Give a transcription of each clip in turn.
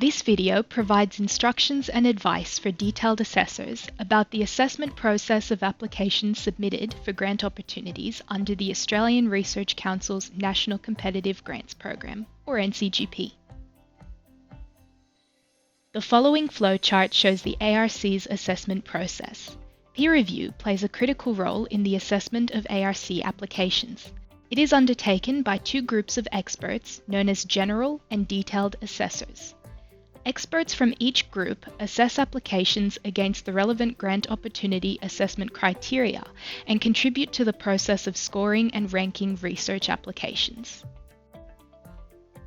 This video provides instructions and advice for detailed assessors about the assessment process of applications submitted for grant opportunities under the Australian Research Council's National Competitive Grants Program, or NCGP. The following flowchart shows the ARC's assessment process. Peer review plays a critical role in the assessment of ARC applications. It is undertaken by two groups of experts known as general and detailed assessors. Experts from each group assess applications against the relevant grant opportunity assessment criteria and contribute to the process of scoring and ranking research applications.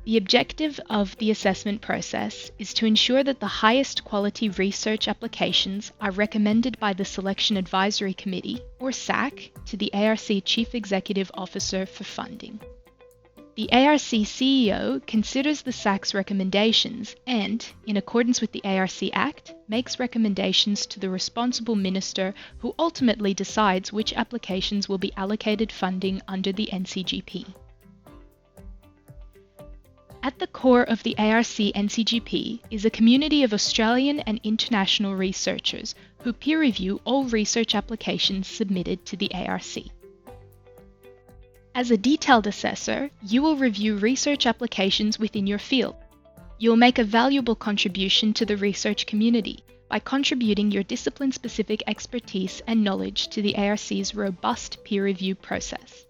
The objective of the assessment process is to ensure that the highest quality research applications are recommended by the Selection Advisory Committee, or SAC, to the ARC Chief Executive Officer for funding. The ARC CEO considers the SAC's recommendations and, in accordance with the ARC Act, makes recommendations to the responsible minister who ultimately decides which applications will be allocated funding under the NCGP. At the core of the ARC NCGP is a community of Australian and international researchers who peer review all research applications submitted to the ARC. As a detailed assessor, you will review research applications within your field. You will make a valuable contribution to the research community by contributing your discipline-specific expertise and knowledge to the ARC's robust peer review process.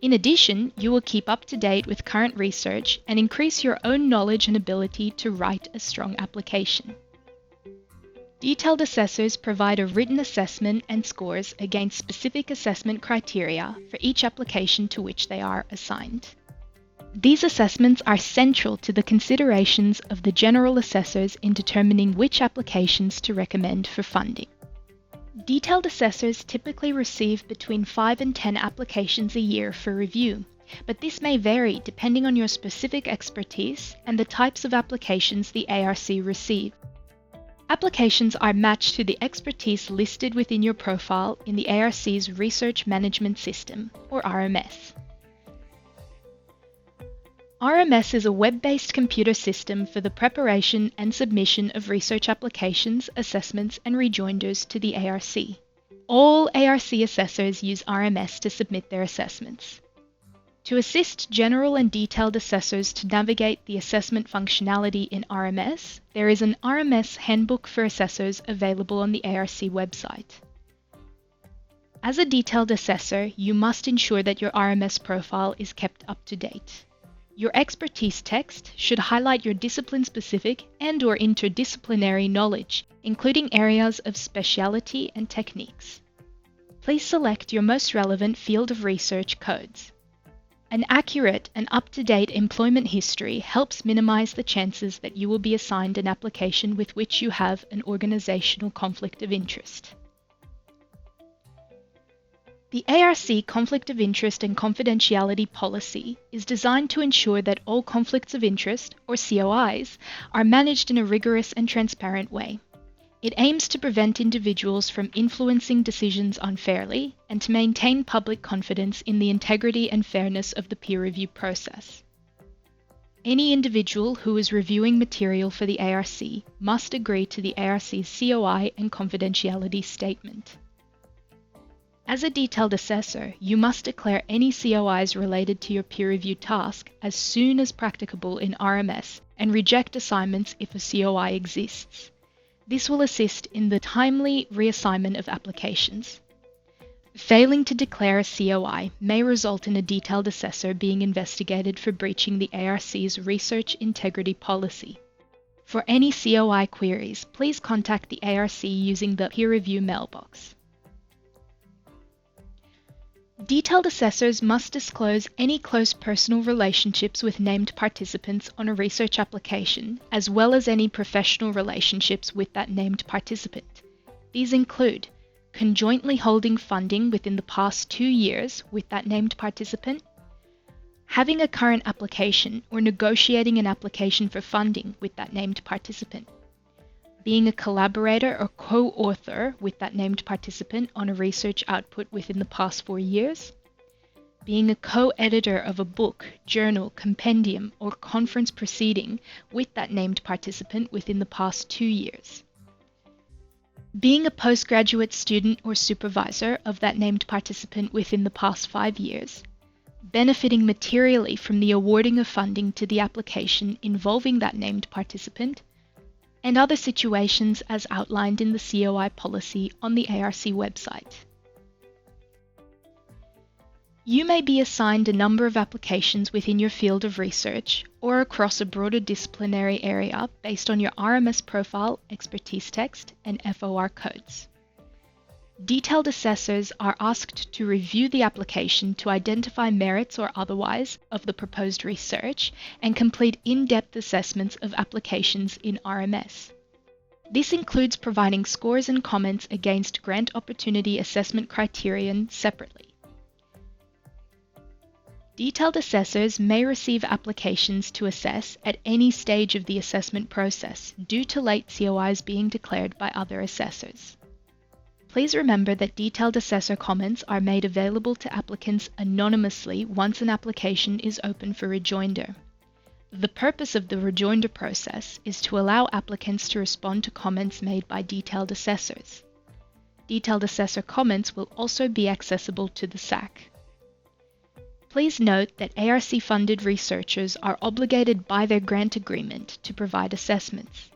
In addition, you will keep up to date with current research and increase your own knowledge and ability to write a strong application. Detailed assessors provide a written assessment and scores against specific assessment criteria for each application to which they are assigned. These assessments are central to the considerations of the general assessors in determining which applications to recommend for funding. Detailed assessors typically receive between 5 and 10 applications a year for review, but this may vary depending on your specific expertise and the types of applications the ARC receive. Applications are matched to the expertise listed within your profile in the ARC's Research Management System, or RMS. RMS is a web-based computer system for the preparation and submission of research applications, assessments, and rejoinders to the ARC. All ARC assessors use RMS to submit their assessments. To assist general and detailed assessors to navigate the assessment functionality in RMS, there is an RMS Handbook for Assessors available on the ARC website. As a detailed assessor, you must ensure that your RMS profile is kept up to date. Your expertise text should highlight your discipline-specific and/or interdisciplinary knowledge, including areas of speciality and techniques. Please select your most relevant field of research codes. An accurate and up-to-date employment history helps minimize the chances that you will be assigned an application with which you have an organizational conflict of interest. The ARC Conflict of Interest and Confidentiality Policy is designed to ensure that all conflicts of interest, or COIs, are managed in a rigorous and transparent way. It aims to prevent individuals from influencing decisions unfairly and to maintain public confidence in the integrity and fairness of the peer review process. Any individual who is reviewing material for the ARC must agree to the ARC's COI and confidentiality statement. As a detailed assessor, you must declare any COIs related to your peer review task as soon as practicable in RMS and reject assignments if a COI exists. This will assist in the timely reassignment of applications. Failing to declare a COI may result in a detailed assessor being investigated for breaching the ARC's research integrity policy. For any COI queries, please contact the ARC using the peer review mailbox. Detailed assessors must disclose any close personal relationships with named participants on a research application, as well as any professional relationships with that named participant. These include conjointly holding funding within the past 2 years with that named participant, having a current application or negotiating an application for funding with that named participant, being a collaborator or co-author with that named participant on a research output within the past 4 years, being a co-editor of a book, journal, compendium, or conference proceeding with that named participant within the past 2 years. Being a postgraduate student or supervisor of that named participant within the past 5 years. Benefiting materially from the awarding of funding to the application involving that named participant, and other situations as outlined in the COI policy on the ARC website. You may be assigned a number of applications within your field of research or across a broader disciplinary area based on your RMS profile, expertise text, and FOR codes. Detailed assessors are asked to review the application to identify merits or otherwise of the proposed research and complete in-depth assessments of applications in RMS. This includes providing scores and comments against grant opportunity assessment criterion separately. Detailed assessors may receive applications to assess at any stage of the assessment process due to late COIs being declared by other assessors. Please remember that detailed assessor comments are made available to applicants anonymously once an application is open for rejoinder. The purpose of the rejoinder process is to allow applicants to respond to comments made by detailed assessors. Detailed assessor comments will also be accessible to the SAC. Please note that ARC-funded researchers are obligated by their grant agreement to provide assessments.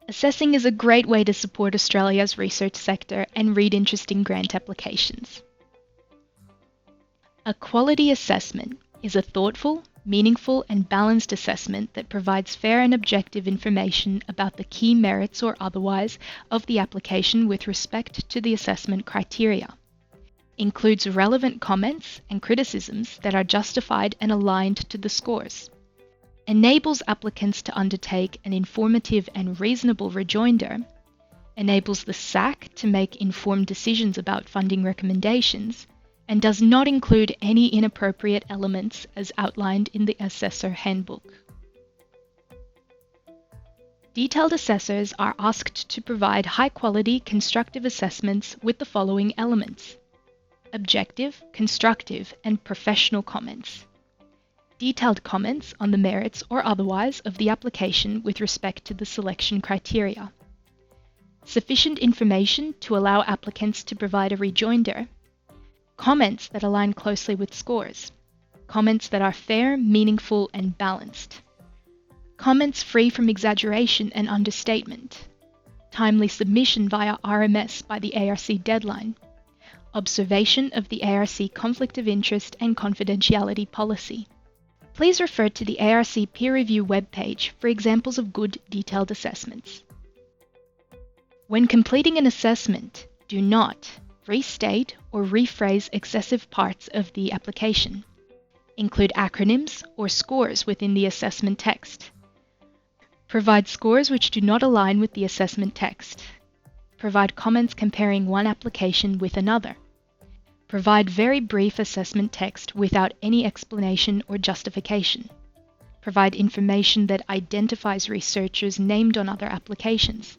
Assessing is a great way to support Australia's research sector and read interesting grant applications. A quality assessment is a thoughtful, meaningful, and balanced assessment that provides fair and objective information about the key merits or otherwise of the application with respect to the assessment criteria. Includes relevant comments and criticisms that are justified and aligned to the scores. Enables applicants to undertake an informative and reasonable rejoinder, enables the SAC to make informed decisions about funding recommendations, and does not include any inappropriate elements as outlined in the Assessor Handbook. Detailed assessors are asked to provide high-quality, constructive assessments with the following elements: objective, constructive, and professional comments. Detailed comments on the merits or otherwise of the application with respect to the selection criteria. Sufficient information to allow applicants to provide a rejoinder. Comments that align closely with scores. Comments that are fair, meaningful, and balanced. Comments free from exaggeration and understatement. Timely submission via RMS by the ARC deadline. Observation of the ARC conflict of interest and confidentiality policy. Please refer to the ARC peer review webpage for examples of good detailed assessments. When completing an assessment, do not restate or rephrase excessive parts of the application. Include acronyms or scores within the assessment text. Provide scores which do not align with the assessment text. Provide comments comparing one application with another. Provide very brief assessment text without any explanation or justification. Provide information that identifies researchers named on other applications.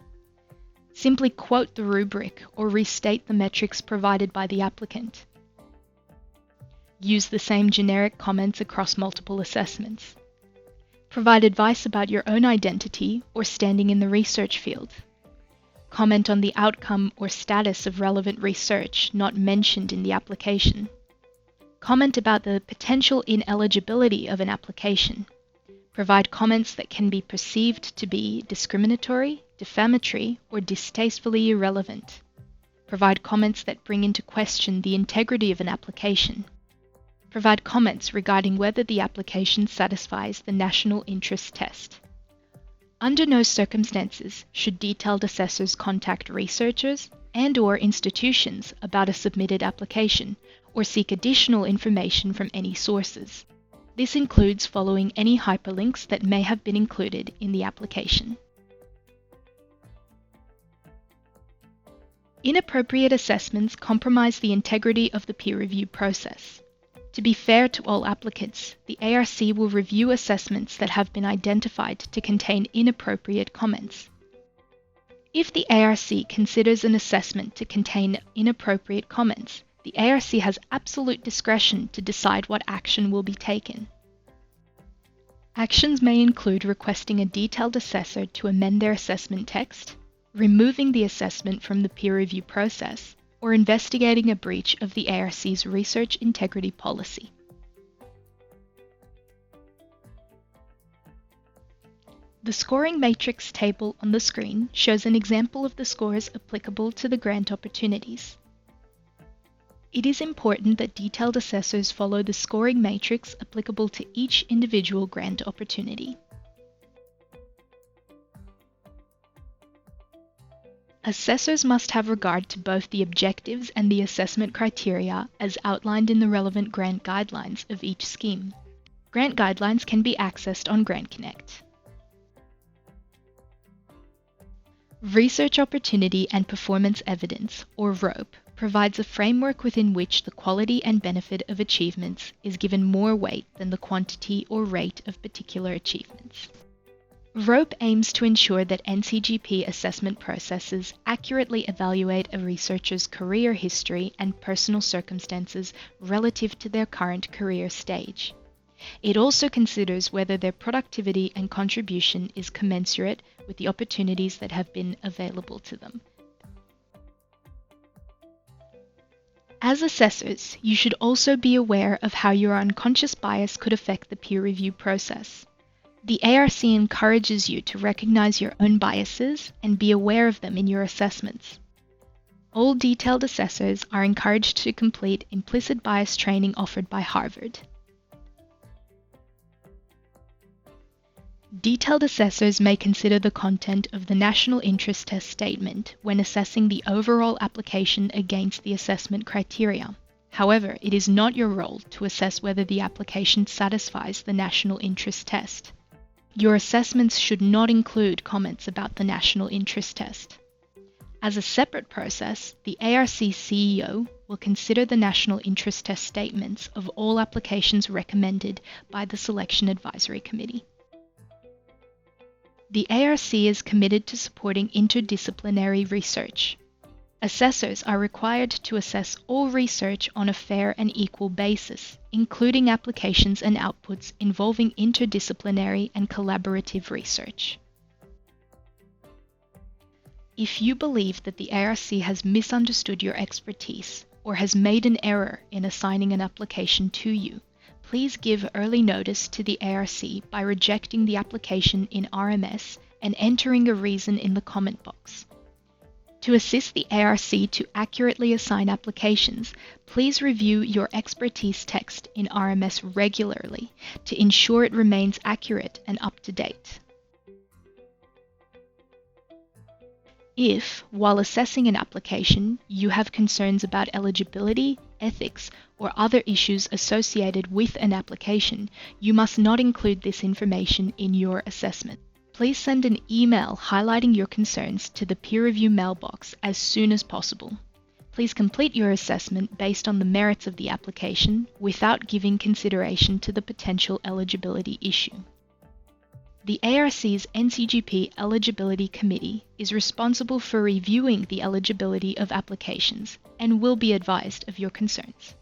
Simply quote the rubric or restate the metrics provided by the applicant. Use the same generic comments across multiple assessments. Provide advice about your own identity or standing in the research field. Comment on the outcome or status of relevant research not mentioned in the application. Comment about the potential ineligibility of an application. Provide comments that can be perceived to be discriminatory, defamatory, or distastefully irrelevant. Provide comments that bring into question the integrity of an application. Provide comments regarding whether the application satisfies the national interest test. Under no circumstances should detailed assessors contact researchers and/or institutions about a submitted application or seek additional information from any sources. This includes following any hyperlinks that may have been included in the application. Inappropriate assessments compromise the integrity of the peer review process. To be fair to all applicants, the ARC will review assessments that have been identified to contain inappropriate comments. If the ARC considers an assessment to contain inappropriate comments, The ARC has absolute discretion to decide what action will be taken. Actions may include requesting a detailed assessor to amend their assessment text, removing the assessment from the peer review process, or investigating a breach of the ARC's research integrity policy. The scoring matrix table on the screen shows an example of the scores applicable to the grant opportunities. It is important that detailed assessors follow the scoring matrix applicable to each individual grant opportunity. Assessors must have regard to both the objectives and the assessment criteria as outlined in the relevant grant guidelines of each scheme. Grant guidelines can be accessed on Grant Connect. Research Opportunity and Performance Evidence, or ROPE, provides a framework within which the quality and benefit of achievements is given more weight than the quantity or rate of particular achievements. ROPE aims to ensure that NCGP assessment processes accurately evaluate a researcher's career history and personal circumstances relative to their current career stage. It also considers whether their productivity and contribution is commensurate with the opportunities that have been available to them. As assessors, you should also be aware of how your unconscious bias could affect the peer review process. The ARC encourages you to recognize your own biases and be aware of them in your assessments. All detailed assessors are encouraged to complete implicit bias training offered by Harvard. Detailed assessors may consider the content of the National Interest Test statement when assessing the overall application against the assessment criteria. However, it is not your role to assess whether the application satisfies the National Interest Test. Your assessments should not include comments about the National Interest Test. As a separate process, the ARC CEO will consider the National Interest Test statements of all applications recommended by the Selection Advisory Committee. The ARC is committed to supporting interdisciplinary research. Assessors are required to assess all research on a fair and equal basis, including applications and outputs involving interdisciplinary and collaborative research. If you believe that the ARC has misunderstood your expertise or has made an error in assigning an application to you, please give early notice to the ARC by rejecting the application in RMS and entering a reason in the comment box. To assist the ARC to accurately assign applications, please review your expertise text in RMS regularly to ensure it remains accurate and up to date. If, while assessing an application, you have concerns about eligibility, ethics, or other issues associated with an application, you must not include this information in your assessment. Please send an email highlighting your concerns to the peer review mailbox as soon as possible. Please complete your assessment based on the merits of the application without giving consideration to the potential eligibility issue. The ARC's NCGP Eligibility Committee is responsible for reviewing the eligibility of applications and will be advised of your concerns.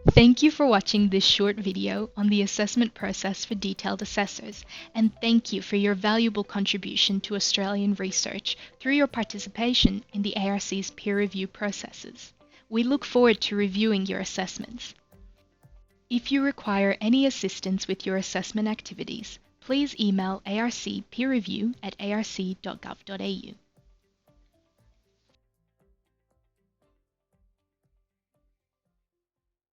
Thank you for watching this short video on the assessment process for detailed assessors, and thank you for your valuable contribution to Australian research through your participation in the ARC's peer review processes. We look forward to reviewing your assessments. If you require any assistance with your assessment activities, please email ARC peer review@arc.gov.au.